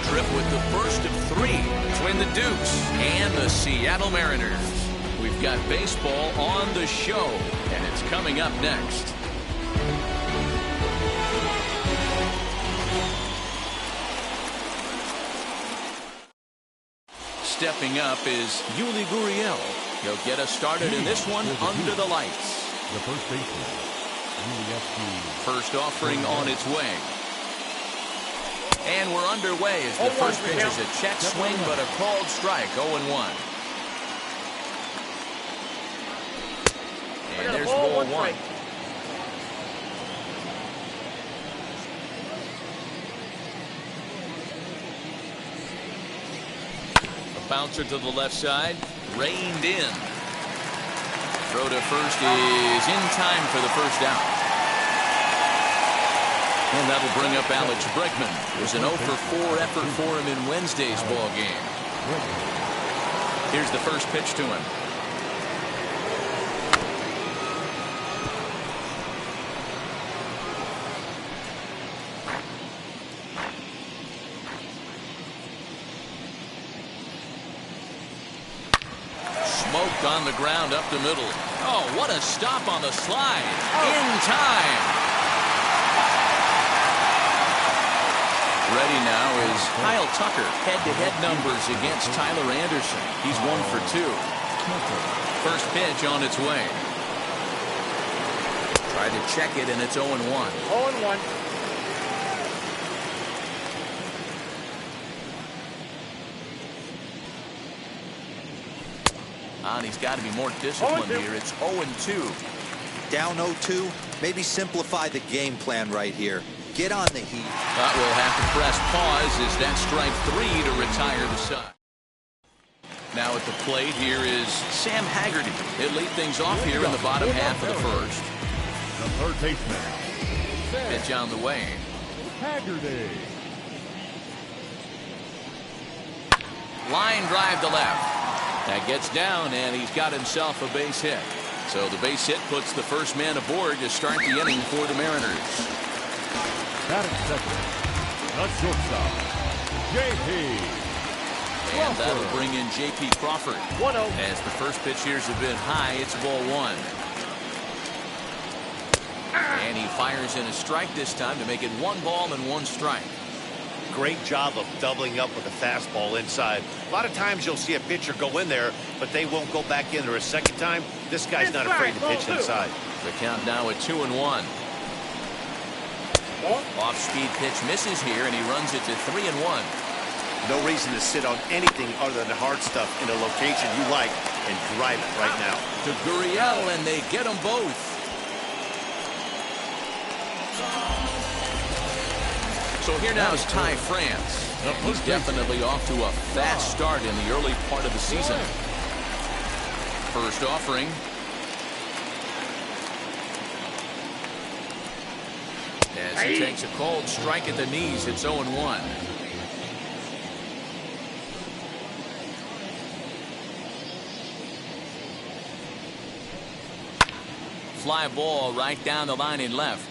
trip with the first of three between the Dukes and the Seattle Mariners. We've got baseball on the show, and it's coming up next. Stepping up is Yuli Gurriel. He'll get us started in this one under the lights. The first baseman, first offering on its way. And we're underway as the first pitch is a check swing, but a called strike, 0-1. And there's ball one. A bouncer to the left side, reined in. Throw to first is in time for the first out. And that'll bring up Alex Bregman. It was an 0-for-4 effort for him in Wednesday's ball game. Here's the first pitch to him. Smoked on the ground up the middle. Oh, what a stop on the slide. In time. Ready now is Kyle Tucker. Head-to-head numbers against Tyler Anderson. He's 1 for 2. First pitch on its way. Try to check it, and it's 0-1. 0-1. And he's got to be more disciplined here. It's 0-2. Down 0-2. Maybe simplify the game plan right here. Get on the heat. But we'll have to press pause as that strike 3 to retire the side. Now at the plate here is Sam Haggerty. He'll lead things off here in the bottom half of the first. The third baseman. Pitch on the way. Haggerty. Line drive to left. That gets down, and he's got himself a base hit. So the base hit puts the first man aboard to start the inning for the Mariners. Batting second, the shortstop, J.P. And that'll bring in J.P. Crawford. 1-0. As the first pitch here's a bit high, it's ball one. And he fires in a strike this time to make it 1 ball and 1 strike. Great job of doubling up with a fastball inside. A lot of times you'll see a pitcher go in there, but they won't go back in there a second time. This guy's not afraid to pitch inside. The count now at 2-1. Off-speed pitch misses here, and he runs it to 3-1. No reason to sit on anything other than the hard stuff in a location you like and drive it right now. To Gurriel, and they get them both. So here now is Ty France. He's definitely off to a fast start in the early part of the season. First offering. As he takes a cold strike at the knees, it's 0-1. Fly ball right down the line in left.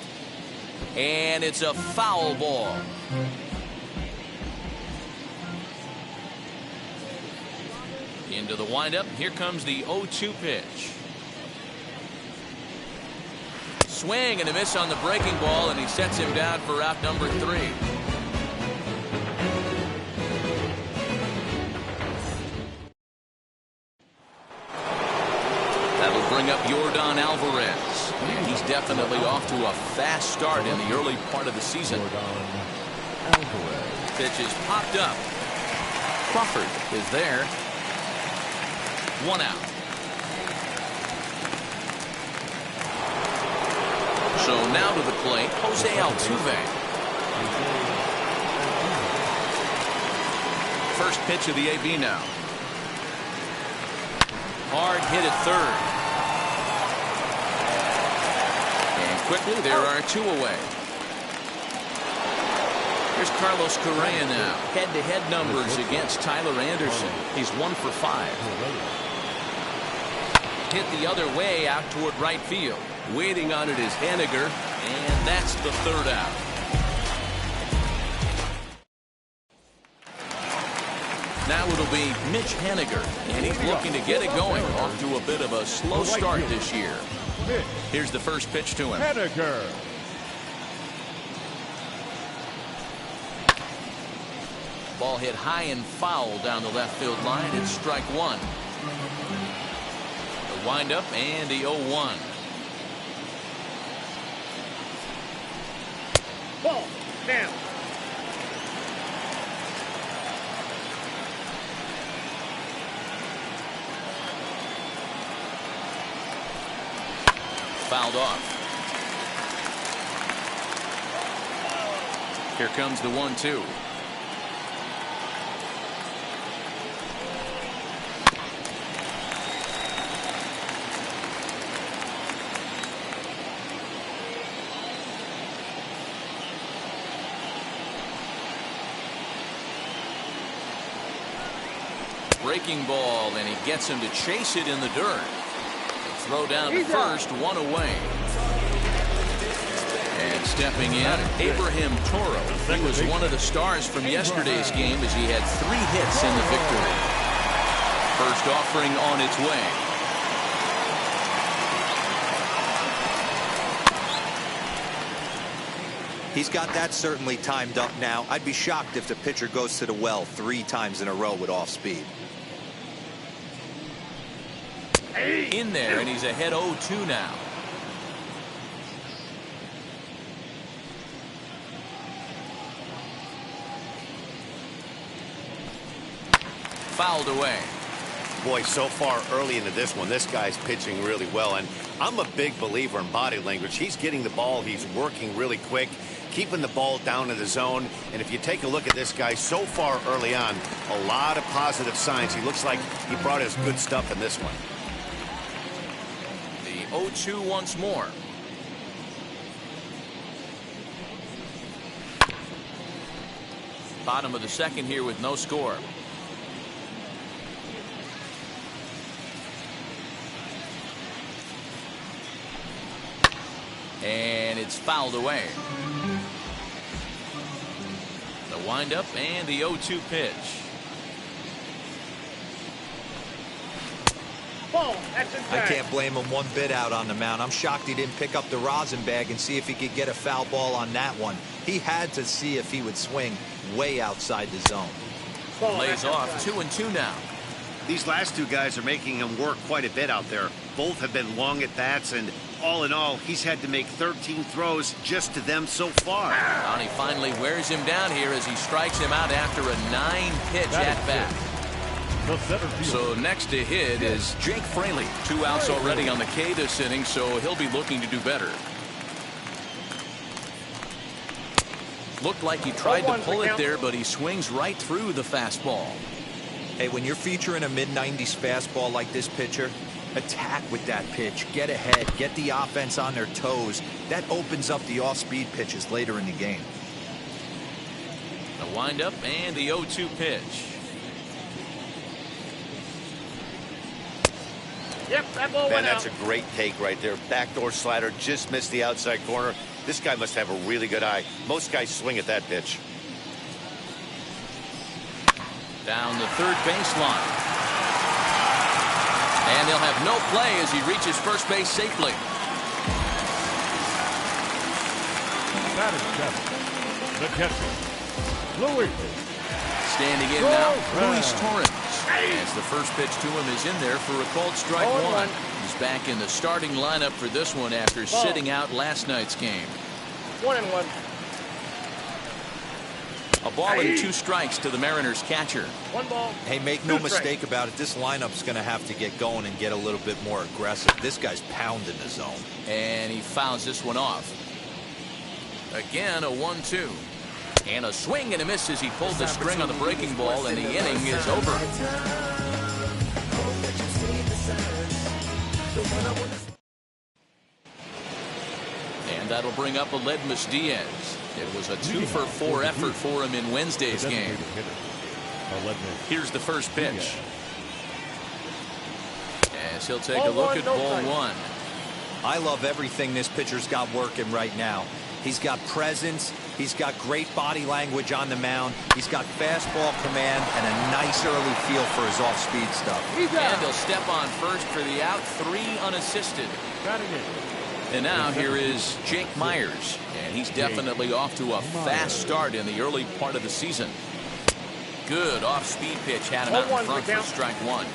And it's a foul ball. Into the windup. Here comes the 0-2 pitch. Swing and a miss on the breaking ball, and he sets him down for out number 3. That'll bring up Yordan Alvarez. And he's definitely off to a fast start in the early part of the season. Pitch is popped up. Crawford is there. 1 out. So now to the plate, Jose Altuve. First pitch of the AB now. Hard hit at third. And quickly there are 2 away. Here's Carlos Correa now. Head-to-head numbers against Tyler Anderson. He's 1 for 5. Hit the other way out toward right field. Waiting on it is Henniger, and that's the 3rd out. Now it'll be Mitch Haniger, and he's looking to get it going. Off to a bit of a slow start this year. Here's the first pitch to him. Haniger. Ball hit high and foul down the left field line. It's strike one. The windup and the 0-1. Ball down. Fouled off. Here comes the 1-2. Breaking ball, and he gets him to chase it in the dirt. Throw down to first, one away. And stepping in, Abraham Toro. He was one of the stars from yesterday's game as he had 3 hits in the victory. First offering on its way. He's got that certainly timed up now. I'd be shocked if the pitcher goes to the well 3 times in a row with off speed. In there, and he's ahead 0-2 now. Fouled away. Boy, so far early into this one, this guy's pitching really well, and I'm a big believer in body language. He's getting the ball, he's working really quick, keeping the ball down in the zone, and if you take a look at this guy so far early on, a lot of positive signs. He looks like he brought his good stuff in this one. 0-2 once more. Bottom of the second here with no score. And it's fouled away. The windup and the 0-2 pitch. Ball, that's I can't blame him one bit out on the mound. I'm shocked he didn't pick up the rosin bag and see if he could get a foul ball on that one. He had to see if he would swing way outside the zone. Lays off 2-2 now. These last 2 guys are making him work quite a bit out there. Both have been long at bats, and all in all, he's had to make 13 throws just to them so far. And he finally wears him down here as he strikes him out after a 9-pitch at bat. So next to hit is Jake Fraley. 2 outs already on the K this inning, so he'll be looking to do better. Looked like he tried to pull it there, but he swings right through the fastball. Hey, when you're featuring a mid-90s fastball like this pitcher, attack with that pitch. Get ahead. Get the offense on their toes. That opens up the off-speed pitches later in the game. The windup and the 0-2 pitch. Yep, that ball Man, went that's out. a great take right there. Backdoor slider, just missed the outside corner. This guy must have a really good eye. Most guys swing at that pitch. Down the third baseline. And they'll have no play as he reaches first base safely. That is 7. The catcher, Louis. Standing in now, Luis Torrens. As the first pitch to him is in there for a called strike one. He's back in the starting lineup for this one after sitting out last night's game. 1-1. A ball and 2 strikes to the Mariners catcher. 1 ball. Hey, make no mistake about it. This lineup's going to have to get going and get a little bit more aggressive. This guy's pounding the zone. And he fouls this one off. Again, a 1-2. And a swing and a miss as he pulled the string on the breaking ball, and the inning is over. And that'll bring up Aledmus Diaz. It was a 2-for-4 effort for him in Wednesday's game. Here's the first pitch. As he'll take a look at ball 1. I love everything this pitcher's got working right now. He's got presence, He's got great body language on the mound. He's got fastball command and a nice early feel for his off-speed stuff. And he'll step on first for the out, 3 unassisted. And now here is Jake Myers, and he's definitely off to a fast start in the early part of the season. Good off-speed pitch, had him out in front for strike 1.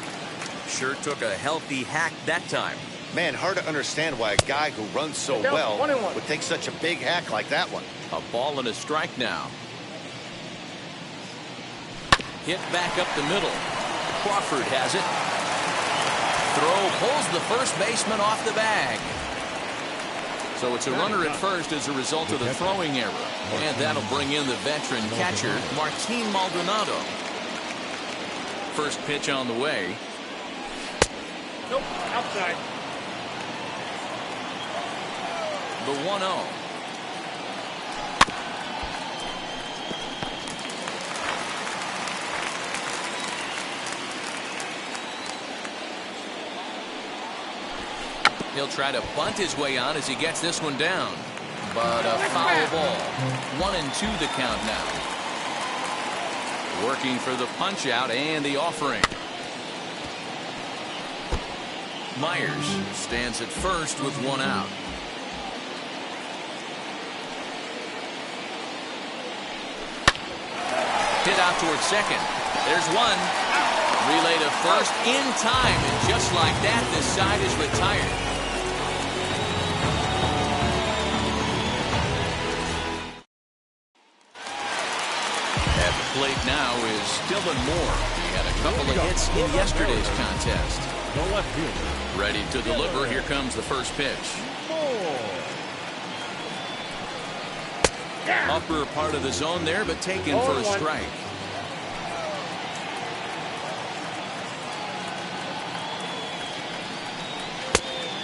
Sure took a healthy hack that time. Man, hard to understand why a guy who runs so well would take such a big hack like that one. A ball and a strike now. Hit back up the middle. Crawford has it. Throw pulls the first baseman off the bag. So it's a runner at first as a result of the throwing error. And that'll bring in the veteran catcher, Martin Maldonado. First pitch on the way. Nope, outside. The 1-0. He'll try to bunt his way on as he gets this one down. But a foul ball. 1-2 the count now. Working for the punch out and the offering. Myers stands at first with 1 out. Hit out towards second. There's 1. Relay to first in time, and just like that, this side is retired. At the plate now is Dylan Moore. He had a couple of hits in yesterday's contest. The left fielder. Ready to deliver. Here comes the first pitch. Upper part of the zone there, but taken for a strike.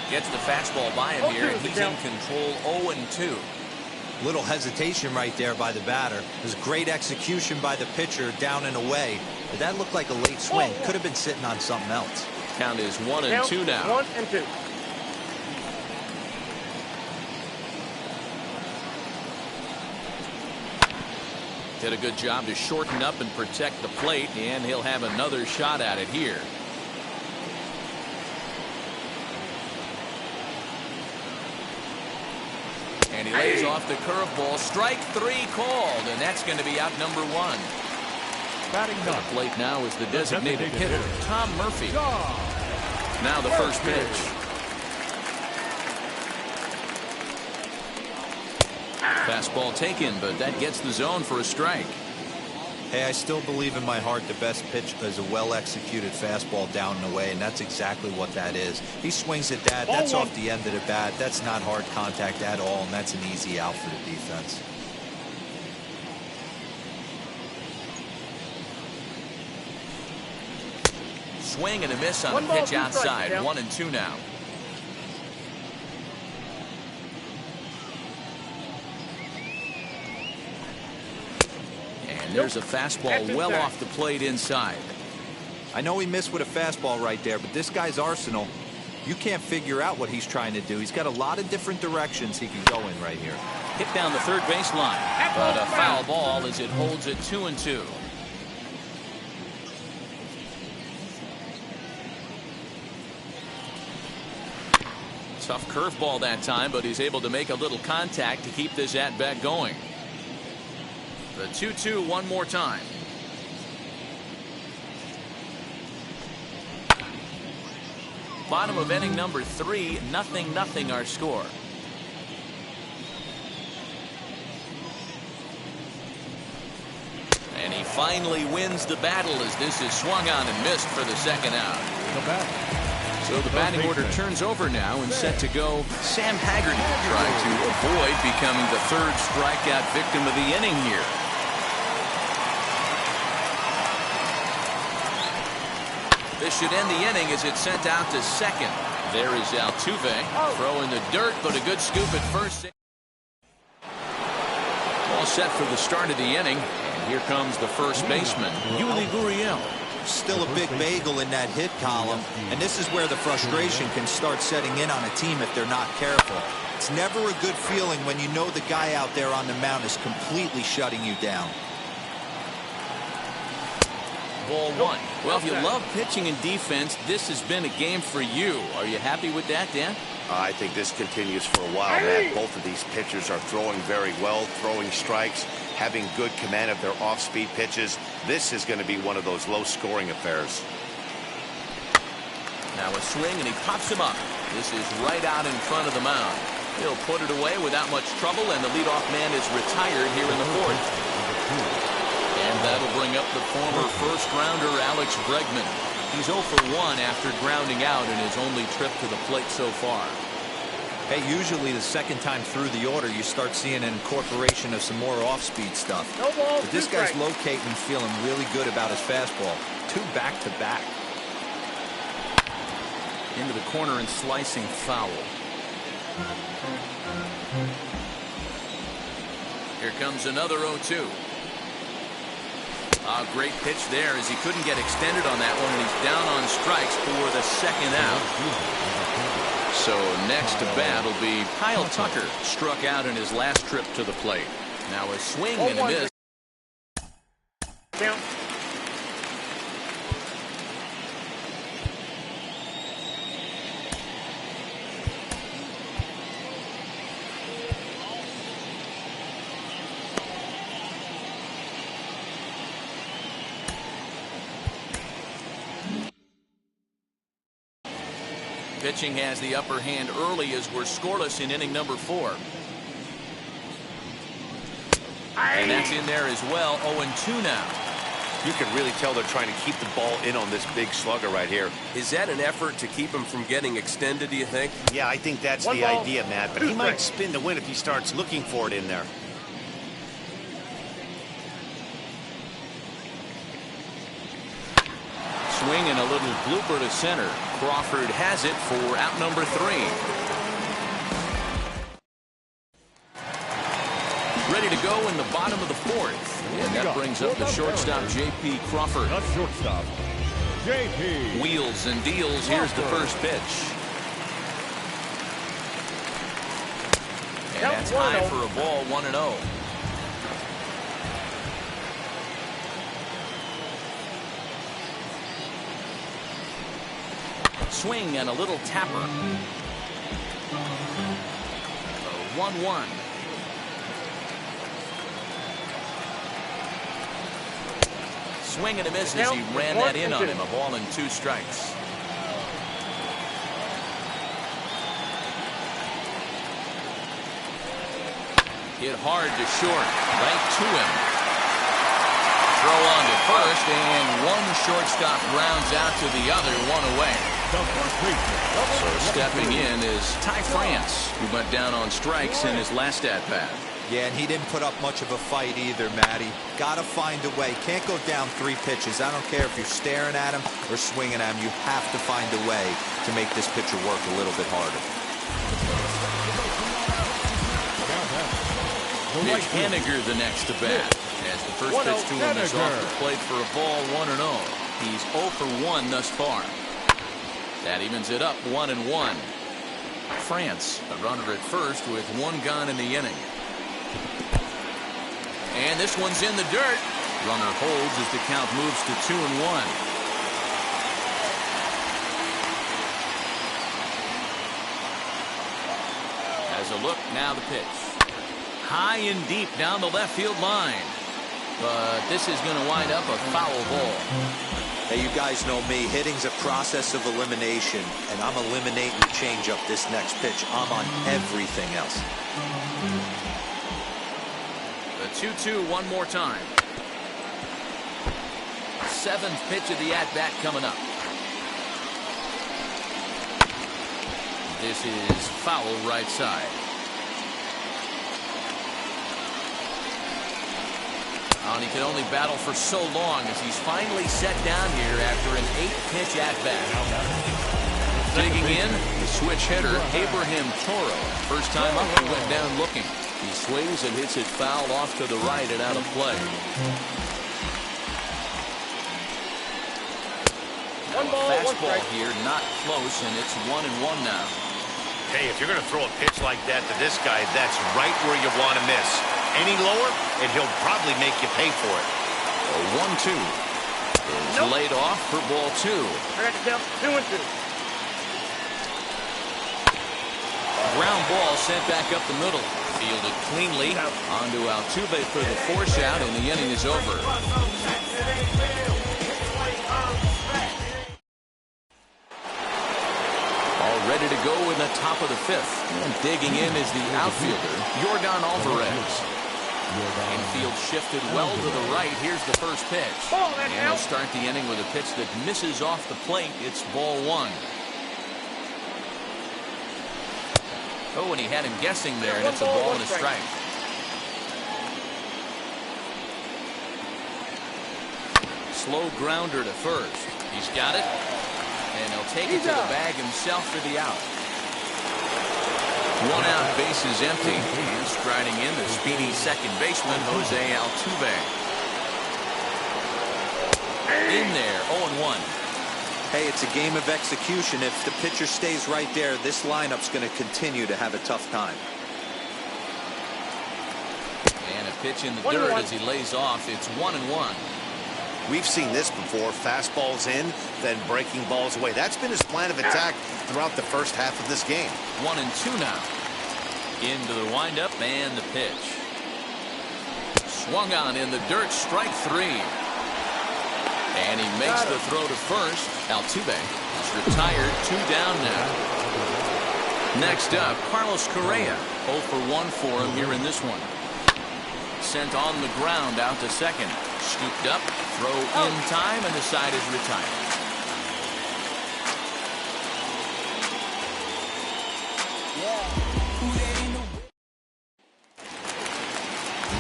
Gets the fastball by him here, and he's in control. 0-2. Little hesitation right there by the batter. There's great execution by the pitcher down and away. But that looked like a late swing. Could have been sitting on something else. Count is 1-2 now. 1-2. Did a good job to shorten up and protect the plate, and he'll have another shot at it here. And he lays off the curveball. Strike 3 called, and that's going to be out number 1. Batting At the plate now is the designated hitter, Tom Murphy. Now the first pitch. Fastball taken, but that gets the zone for a strike. Hey, I still believe in my heart the best pitch is a well-executed fastball down and away, and that's exactly what that is. He swings at that. That's off the end of the bat. That's not hard contact at all, and that's an easy out for the defense. Swing and a miss on the pitch outside. 1-2 now. And there's a fastball well off the plate inside. I know he missed with a fastball right there, but this guy's arsenal, you can't figure out what he's trying to do. He's got a lot of different directions he can go in right here. Hit down the third baseline, but a foul ball as it holds it 2-2. Tough curveball that time, but he's able to make a little contact to keep this at-bat going. The 2-2 one more time. Bottom of inning number 3, 0-0 our score. And he finally wins the battle as this is swung on and missed for the second out. So the batting order turns over now and set to go Sam Haggerty, trying to avoid becoming the third strikeout victim of the inning here. This should end the inning as it's sent out to second. There is Altuve, throw in the dirt, but a good scoop at first. All set for the start of the inning, and here comes the first baseman, Yuli Gurriel. Still a big bagel in that hit column, and this is where the frustration can start setting in on a team if they're not careful. It's never a good feeling when you know the guy out there on the mound is completely shutting you down. Ball one. Well, if you love pitching and defense, this has been a game for you. Are you happy with that, Dan? I think this continues for a while, Matt. Both of these pitchers are throwing very well, throwing strikes, having good command of their off-speed pitches. This is going to be one of those low-scoring affairs. Now a swing, and he pops him up. This is right out in front of the mound. He'll put it away without much trouble, and the leadoff man is retired here in the fourth. And that'll bring up the former first-rounder Alex Bregman. He's 0 for 1 after grounding out in his only trip to the plate so far. Hey, usually the second time through the order, you start seeing an incorporation of some more off-speed stuff. No ball, but this guy's locating and feeling really good about his fastball. 2 back-to-back. Into the corner and slicing foul. Here comes another 0-2. A great pitch there as he couldn't get extended on that one, and he's down on strikes for the second out. So next to bat will be Kyle Tucker, struck out in his last trip to the plate. Now a swing and a miss. Count. Pitching has the upper hand early as we're scoreless in inning number 4. And that's in there as well. 0-2 now. You can really tell they're trying to keep the ball in on this big slugger right here. Is that an effort to keep him from getting extended, do you think? Yeah, I think that's the idea, Matt. But he might spin the win if he starts looking for it in there. Swing and a little blooper to center. Crawford has it for out number 3. Ready to go in the bottom of the 4th. And that brings up the shortstop, J.P. Crawford. Not shortstop. J.P. Wheels and deals. Here's the first pitch. And that's high for a ball, 1-0. Swing and a little tapper. 1-1. Swing and a miss as he ran that in on him. A ball and 2 strikes. Hit hard to short. Right to him. Throw on to first, and one shortstop grounds out to the other, 1 away. So stepping in is Ty France, who went down on strikes in his last at-bat. Yeah, and he didn't put up much of a fight either, Matty. Gotta find a way. Can't go down 3 pitches. I don't care if you're staring at him or swinging at him. You have to find a way to make this pitcher work a little bit harder. Mitch Haniger the next to bat. As the first pitch to him is off the plate for a ball, 1-0. He's 0 for 1 thus far. That evens it up, 1-1. France, a runner at first with 1 gone in the inning. And this one's in the dirt. Runner holds as the count moves to 2-1. As a look, now the pitch. High and deep down the left field line. But this is going to wind up a foul ball. Hey, you guys know me. Hitting's a process of elimination, and I'm eliminating the changeup this next pitch. I'm on everything else. The 2-2 one more time. 7th pitch of the at-bat coming up. This is foul right side. And he can only battle for so long as he's finally set down here after an 8-pitch at-bat. Digging in, the switch hitter, Abraham Toro. First time up, he went down looking. He swings and hits it foul off to the right and out of play. One ball, one Fastball strike. here, not close, and it's 1-1 now. Hey, if you're going to throw a pitch like that to this guy, that's right where you want to miss. Any lower, and he'll probably make you pay for it. A 1-2 is laid off for ball 2. I got the count. 2-2. Ground ball sent back up the middle. Fielded cleanly. Onto Altuve for the force out, and the inning is over. All ready to go in the top of the 5th. And digging in is the outfielder, Yordan Alvarez. Infield shifted well to the right. Here's the first pitch. And he'll start the inning with a pitch that misses off the plate. It's ball 1. Oh, and he had him guessing there, and it's a ball and a strike. Slow grounder to first. He's got it, and he'll take it to the bag himself for the out. 1 out, base is empty. And striding in, the speedy second baseman, Jose Altuve. In there, 0-1. Hey, it's a game of execution. If the pitcher stays right there, this lineup's going to continue to have a tough time. And a pitch in the dirt as he lays off. It's 1-1. We've seen this before. Fastballs in, then breaking balls away. That's been his plan of attack throughout the first half of this game. 1-2 now. Into the windup and the pitch. Swung on in the dirt, strike 3. And he makes the throw to first. Altuve is retired, 2 down now. Next up, Carlos Correa. 0 for 1 for him here in this one. Sent on the ground out to second. Scooped up, throw in time, and the side is retired.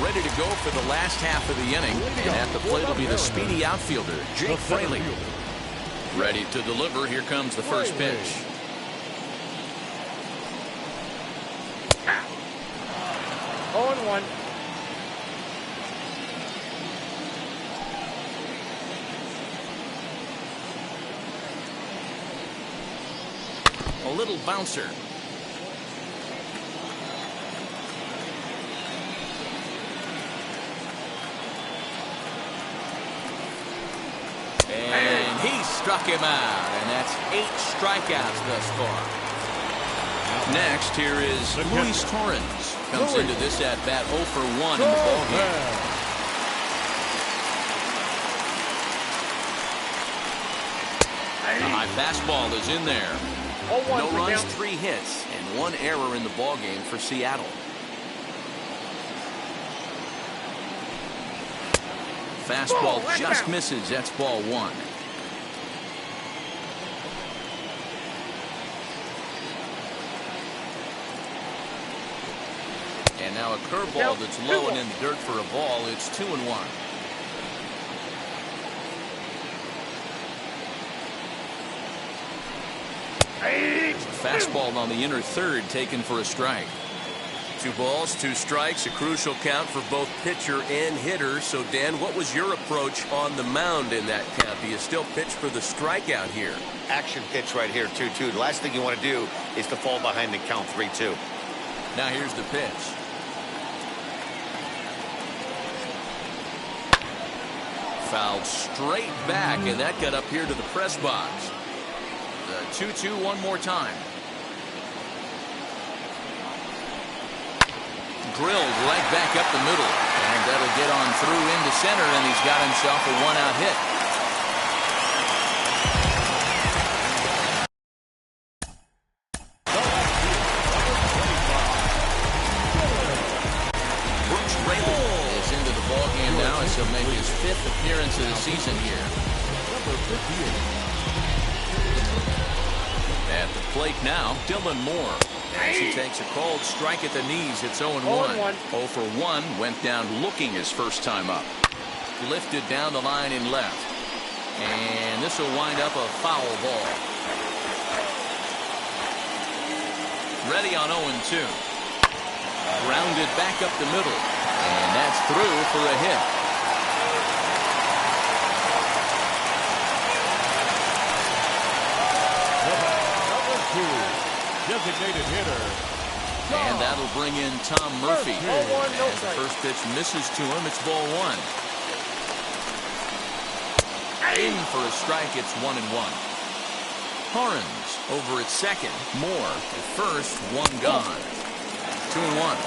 Ready to go for the last half of the inning. And at the plate will be the speedy outfielder, Jake Fraley. Ready to deliver. Here comes the first pitch. Oh, and 1. A little bouncer. And he struck him out, and that's 8 strikeouts thus far. Next, here is Luis Torrens. Comes into this at-bat 0 for 1 in the ballgame. The high fastball is in there. No runs, 3 hits, and 1 error in the ballgame for Seattle. Fastball just misses. That's ball 1. And now a curveball that's low and in the dirt for a ball. It's 2-1. Fastball on the inner third, taken for a strike. 2 balls, 2 strikes, a crucial count for both pitcher and hitter. So, Dan, what was your approach on the mound in that count? Do you still pitch for the strikeout here? Action pitch right here, 2-2. The last thing you want to do is to fall behind the count 3-2. Now here's the pitch. Fouled straight back, and that got up here to the press box. The 2-2 one more time. Drilled right back up the middle, and that'll get on through into center, and he's got himself a 1-out hit. Brooks Rayleigh is into the ballgame now, as he'll make his 5th appearance of the season here. At the plate now, Dylan Moore. As he takes a cold strike at the knees, it's 0-1. 0 for 1, went down looking his first time up. Lifted down the line in left. And this will wind up a foul ball. Ready on 0-2. Grounded back up the middle. And that's through for a hit. designated hitter. And that'll bring in Tom Murphy. Ball one, no As the strike. first pitch misses to him, it's ball one. In for a strike, it's 1-1. Horns over at second. Moore at first, one gone. 2-1.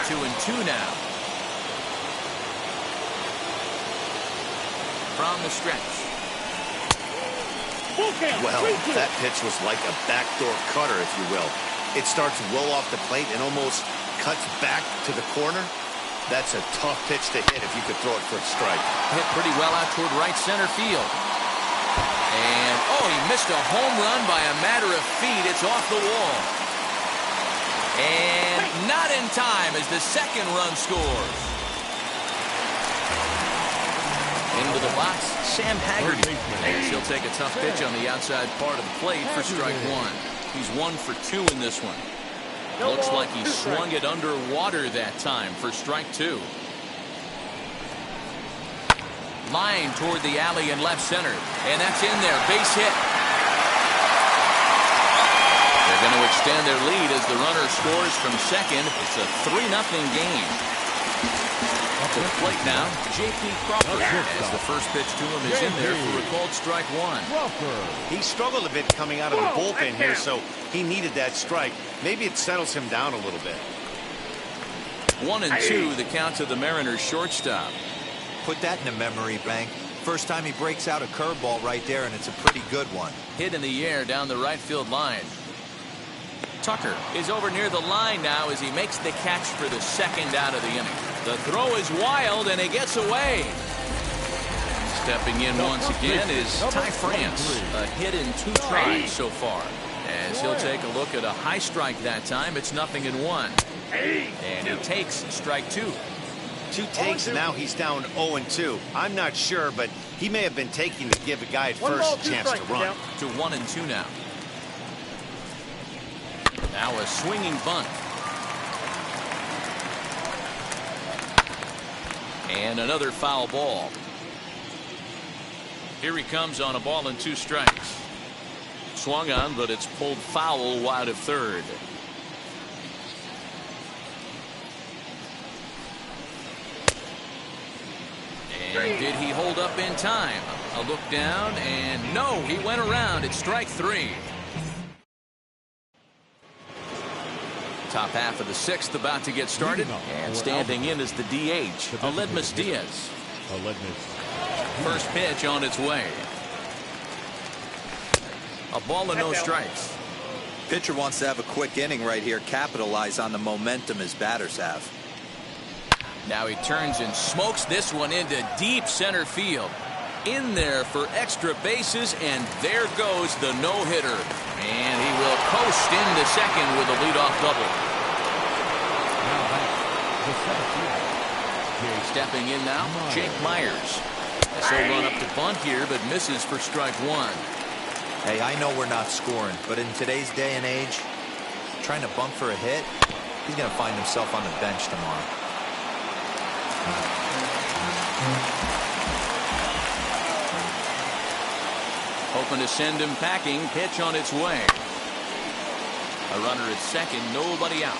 Two and two now. From the stretch. Well, that pitch was like a backdoor cutter, if you will. It starts well off the plate and almost cuts back to the corner. That's a tough pitch to hit if you could throw it for a strike. Hit pretty well out toward right center field. And, oh, he missed a home run by a matter of feet. It's off the wall. And not in time as the second run scores. Into the box, Sam Haggerty. And she'll take a tough pitch on the outside part of the plate for strike one. He's 1 for 2 in this one. Looks like he swung it underwater that time for strike two. Line toward the alley in left center. And that's in there. Base hit. They're going to extend their lead as the runner scores from second. It's a 3-0 game. To the plate now, J.P. Crawford, as the first pitch to him is in there for a called strike one. He struggled a bit coming out of the bullpen here, so he needed that strike. Maybe it settles him down a little bit. 1-2, the count to the Mariners shortstop. Put that in the memory bank. First time he breaks out a curveball right there, and it's a pretty good one. Hit in the air down the right field line. Tucker is over near the line now as he makes the catch for the second out of the inning. The throw is wild, and he gets away. Stepping in once again is Ty France. A hit in 2 tries so far. As he'll take a look at a high strike that time, it's 0-1. And he takes strike two. 2 takes, and now he's down 0-2. I'm not sure, but he may have been taking to give a guy at first a chance to run. To 1-2 now. Now a swinging bunt. And another foul ball. Here he comes on a ball and 2 strikes. Swung on, but it's pulled foul wide of third. And did he hold up in time? A look down, and no, he went around. It's strike 3. Top half of the 6th about to get started. And standing in is the DH, Aledmus Diaz. First pitch on its way. A ball and no strikes. Pitcher wants to have a quick inning right here, capitalize on the momentum his batters have. Now he turns and smokes this one into deep center field. In there for extra bases, and there goes the no-hitter. And he will coast into second with a leadoff double. Stepping in now, Jake Myers. He'll run up to bunt here, but misses for strike one. Hey, I know we're not scoring, but in today's day and age, trying to bunt for a hit, he's going to find himself on the bench tomorrow. Hoping to send him packing. Pitch on its way. A runner at second, nobody out.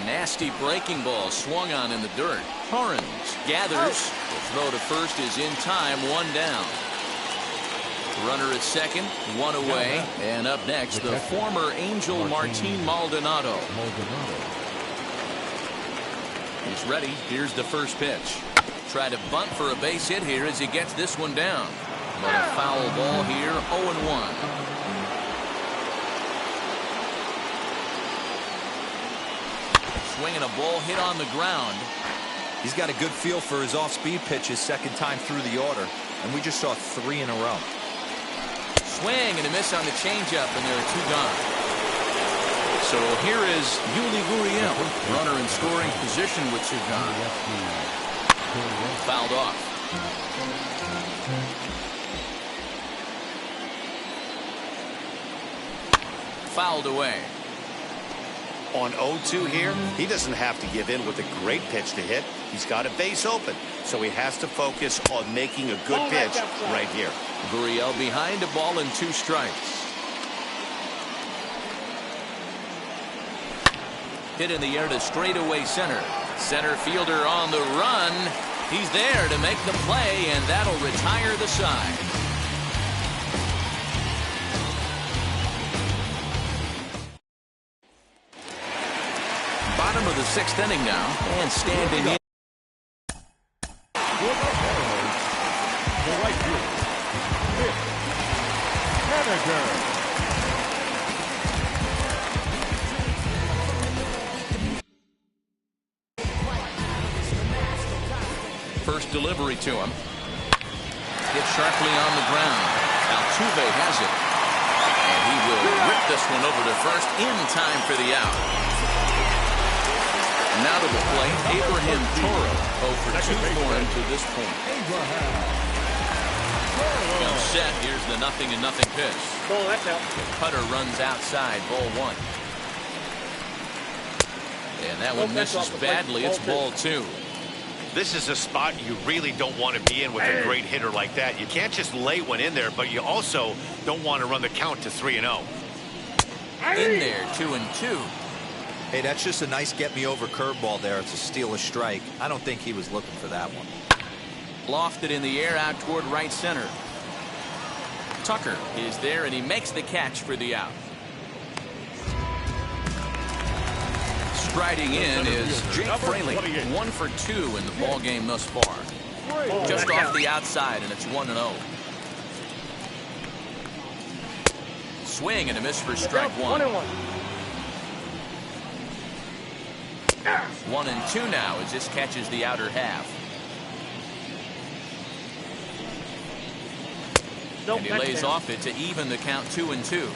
Nasty breaking ball swung on in the dirt. Torrens gathers. The throw to first is in time, 1 down. Runner at second, 1 away. And up next, the former Angel Martin Maldonado. He's ready. Here's the first pitch. Try to bunt for a base hit here as he gets this one down. But a foul ball here, 0-1. Swinging a ball hit on the ground. He's got a good feel for his off-speed pitches second time through the order, and we just saw 3 in a row. Swing and a miss on the changeup, and there are 2 gone. So here is Yuli Gurriel, runner in scoring position with 2 gone. Fouled off. Fouled away. On 0-2 here, he doesn't have to give in with a great pitch to hit. He's got a base open, so he has to focus on making a good pitch right here. Gurriel behind a ball and 2 strikes. Hit in the air to straightaway center. Center fielder on the run. He's there to make the play, and that'll retire the side. Bottom of the 6th inning now, and standing in. The right field. Pitch. Manager. First delivery to him. Hit sharply on the ground. Altuve has it. And he will rip this one over to first in time for the out. Now to the plate, Abraham Toro. 0 for 2 for him to this point. Now set. Here's the 0-0 pitch. Oh, that's out. The cutter runs outside. Ball 1. And that one misses badly. It's ball 2. This is a spot you really don't want to be in with a great hitter like that. You can't just lay one in there, but you also don't want to run the count to 3-0. In there, 2-2. Hey, that's just a nice get-me-over curveball there. It's a steal, a strike. I don't think he was looking for that one. Lofted in the air out toward right center. Tucker is there, and he makes the catch for the out. Striding in is Jake Fraley. 1 for 2 in the ball game thus far. Just off the outside, and it's 1-0. Swing and a miss for strike 1. 1-2 now as this catches the outer half. And he lays off it to even the count 2-2.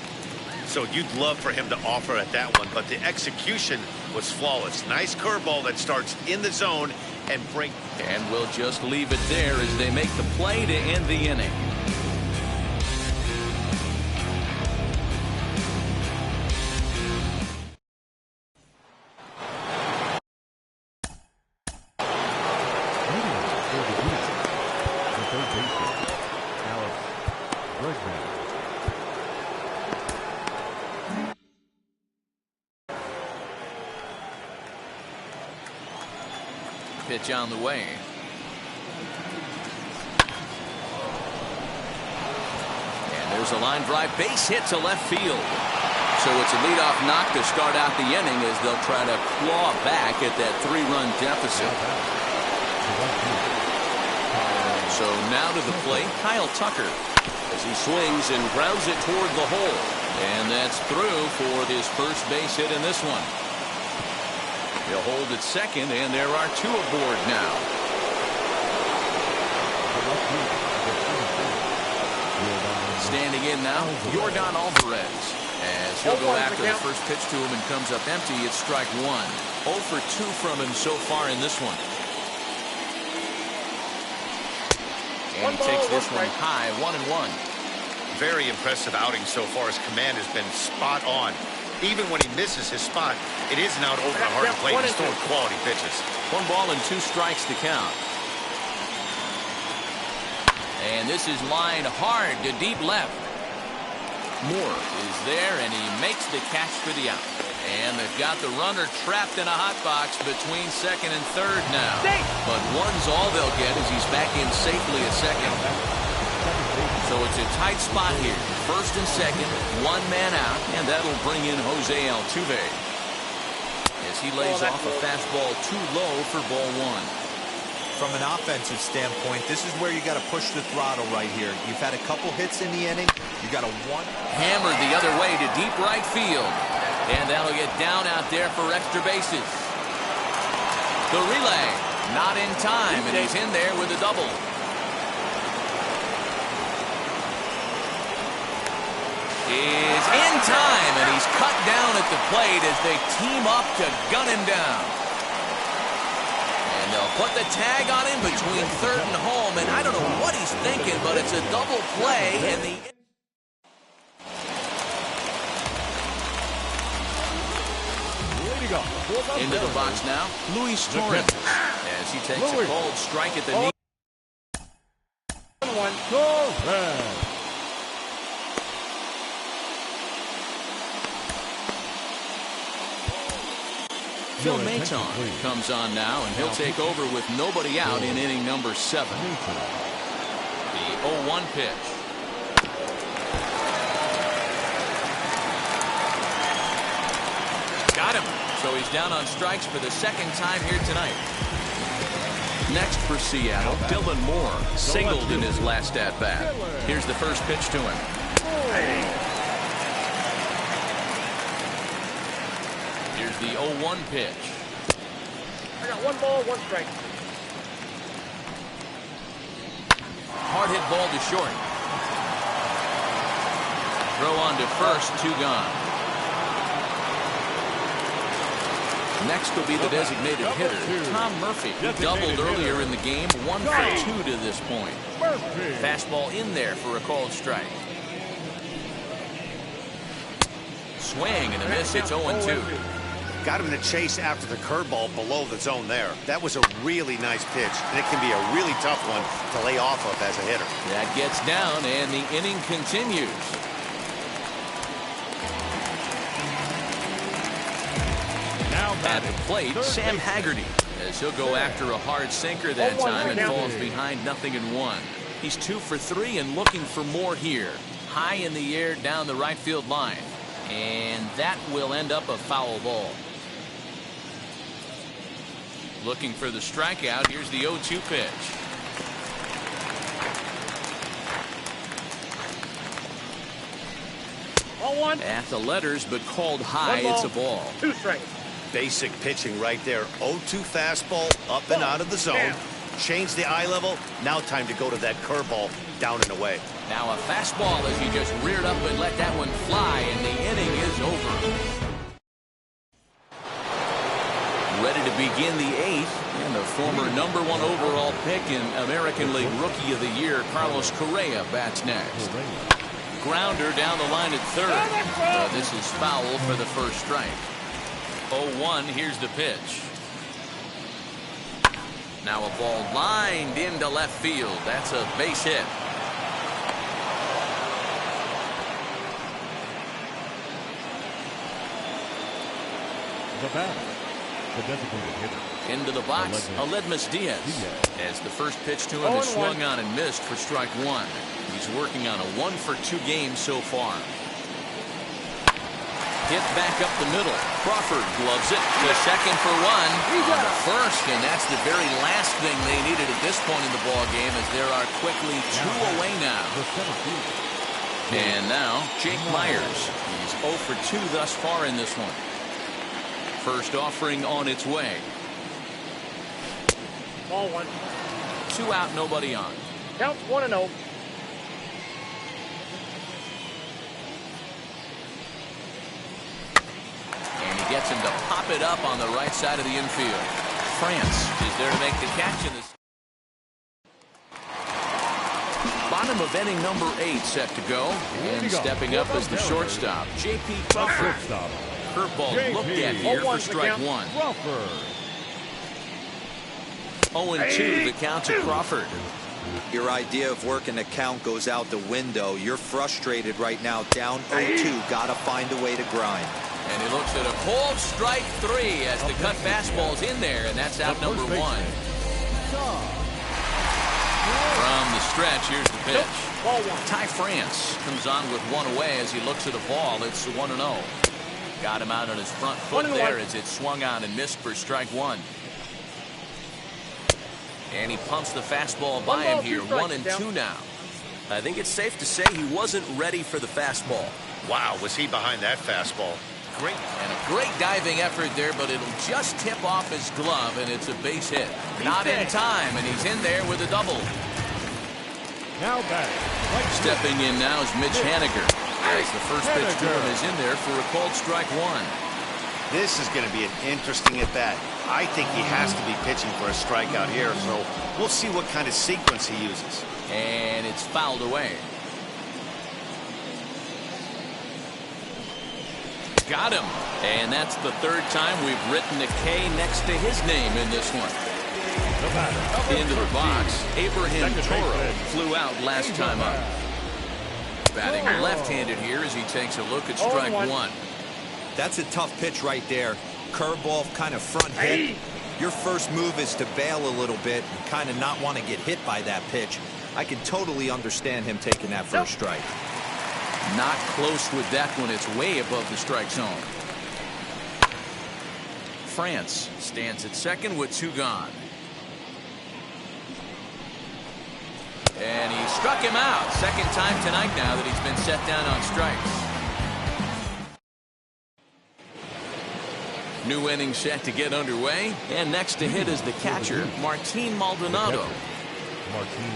So you'd love for him to offer at that one, but the execution was flawless. Nice curveball that starts in the zone and break. And we'll just leave it there as they make the play to end the inning. Pitch on the way. And there's a line drive base hit to left field. So it's a leadoff knock to start out the inning as they'll try to claw back at that 3-run deficit. So now to the plate, Kyle Tucker as he swings and grounds it toward the hole. And that's through for his first base hit in this one. He'll hold at second, and there are 2 aboard now. Standing in now, Yordan Alvarez. As he'll go after the first pitch to him and comes up empty, it's strike 1. 0 for 2 from him so far in this one. And he takes this one high, 1-1. Very impressive outing so far. His command has been spot on. Even when he misses his spot, it isn't out over the hard plate. He's throwing quality pitches. 1 ball and 2 strikes to count. And this is lined hard to deep left. Moore is there, and he makes the catch for the out. And they've got the runner trapped in a hot box between second and third now. But 1's all they'll get as he's back in safely at second. So it's a tight spot here. First and second, 1 man out, and that'll bring in Jose Altuve as he lays off a fastball too low for ball 1. From an offensive standpoint, this is where you got to push the throttle right here. You've had a couple hits in the inning. You got a hammered the other way to deep right field, and that'll get down out there for extra bases. The relay not in time, and he's in there with a double. Is in time, and he's cut down at the plate as they team up to gun him down. And they'll put the tag on him between third and home, and I don't know what he's thinking, but it's a double play, and the into the box now, Luis Torrens. as he takes a cold strike at the knee. 1-1. Torres. Phil Maton comes on now, and he'll take over with nobody out in inning number 7. The 0-1 pitch. Got him. So he's down on strikes for the second time here tonight. Next for Seattle, Dylan Moore singled in his last at-bat. Here's the first pitch to him. Here's the 0-1 pitch. I got 1 ball, 1 strike. Hard hit ball to short. Throw on to first, 2 gone. Next will be the designated hitter, Tom Murphy, who doubled earlier in the game, 1 for 2 to this point. Fastball in there for a called strike. Swing and a miss. It's 0-2. Got him to chase after the curveball below the zone there. That was a really nice pitch, and it can be a really tough one to lay off of as a hitter. That gets down, and the inning continues. At the plate, Sam Haggerty, as he'll go after a hard sinker that time and falls behind 0-1. He's 2 for 3 and looking for more here. High in the air down the right field line. And that will end up a foul ball. Looking for the strikeout. Here's the 0-2 pitch. At the letters, but called high. It's a ball. 2 strikes. Basic pitching right there. 0-2 fastball up and out of the zone. Change the eye level. Now time to go to that curveball down and away. Now a fastball as he just reared up and let that one fly, and the inning is over. Ready to begin the 8th, and the former #1 overall pick in American League Rookie of the Year, Carlos Correa, bats next. Grounder down the line at third. This is foul for the first strike. 0-1, here's the pitch. Now a ball lined into left field. That's a base hit. The batter, the designated hitter. Into the box, Aledmus Diaz. As the first pitch to him is swung on and missed for strike 1. He's working on a 1 for 2 game so far. Hit back up the middle. Crawford gloves it to second for 1 on the first, and that's the very last thing they needed at this point in the ball game, as there are quickly 2 away now. And now Jake Myers. He's 0 for 2 thus far in this one. First offering on its way. Ball 1. 2 out, nobody on. Counts 1-0. And he gets him to pop it up on the right side of the infield. France is there to make the catch in this. Bottom of inning number 8 set to go. And stepping up as the shortstop, J.P. Crawford. Curveball looked at here for strike 1. 0-2 the count to Crawford. Your idea of working the count goes out the window. You're frustrated right now, down 0-2. Gotta find a way to grind. And he looks at a cold strike 3 as the cut fastball's in there, and that's out number 1. From the stretch, here's the pitch. Ty France comes on with 1 away as he looks at a ball. It's 1-0. Got him out on his front foot there as it swung on and missed for strike 1. And he pumps the fastball by him here. 1-2 now. I think it's safe to say he wasn't ready for the fastball. Wow, was he behind that fastball? Great. And a great diving effort there, but it'll just tip off his glove, and it's a base hit. Not in time, and he's in there with a double. Now back. Stepping in now is Mitch Haniger. As the first pitch to him is in there for a called strike 1. This is going to be an interesting at-bat. I think he has to be pitching for a strikeout here, so we'll see what kind of sequence he uses. And it's fouled away. Got him. And that's the 3rd time we've written a K next to his name in this one. The batter. Into the box, Abraham Second Toro baseman. flew out last time up. Batting left-handed here as he takes a look at strike 1. That's a tough pitch right there. Curveball, kind of front hit. Your first move is to bail a little bit and kind of not want to get hit by that pitch. I can totally understand him taking that first strike. Not close with that one. It's way above the strike zone. France stands at second with 2 gone. And he struck him out. Second time tonight now that he's been set down on strikes. New inning set to get underway. And next to hit is the catcher, Martin Maldonado. Martin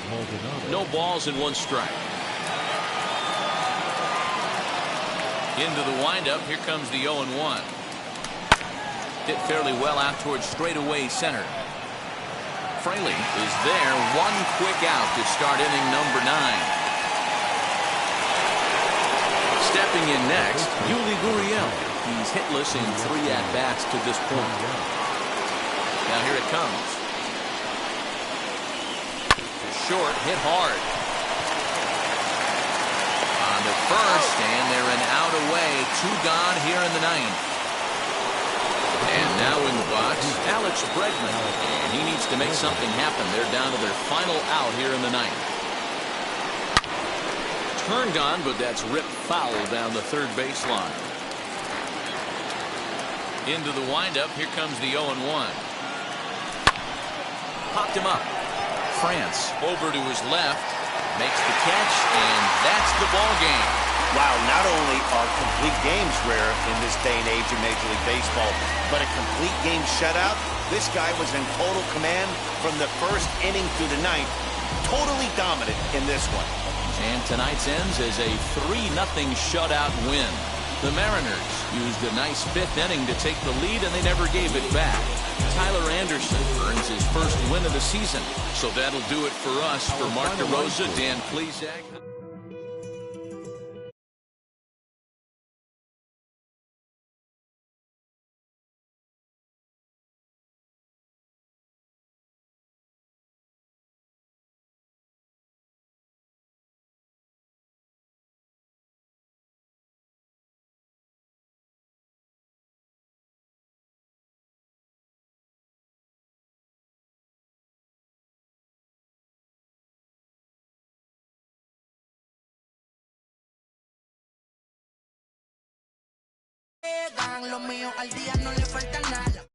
Maldonado. No balls and 1 strike. Into the windup. Here comes the 0-1. Hit fairly well out towards straightaway center. Fraley is there. 1 quick out to start inning number 9. Stepping in next, Yuli Gurriel. He's hitless in 3 at-bats to this point. Now here it comes. Short, hit hard. On to first, and they're an out away. 2 gone here in the 9th. And now in the box, Alex Bregman. And he needs to make something happen. They're down to their final out here in the 9th. Turned on, but that's ripped foul down the third baseline. Into the windup. Here comes the 0-1. Popped him up. France over to his left. Makes the catch, and that's the ball game. Wow, not only are complete games rare in this day and age in Major League Baseball, but a complete game shutout. This guy was in total command from the first inning through the 9th. Totally dominant in this one. And tonight's ends as a 3-0 shutout win. The Mariners used a nice 5th inning to take the lead, and they never gave it back. Tyler Anderson earns his first win of the season. So that'll do it for us. For Mark DeRosa, Dan Plesac. Los míos al día no le falta nada.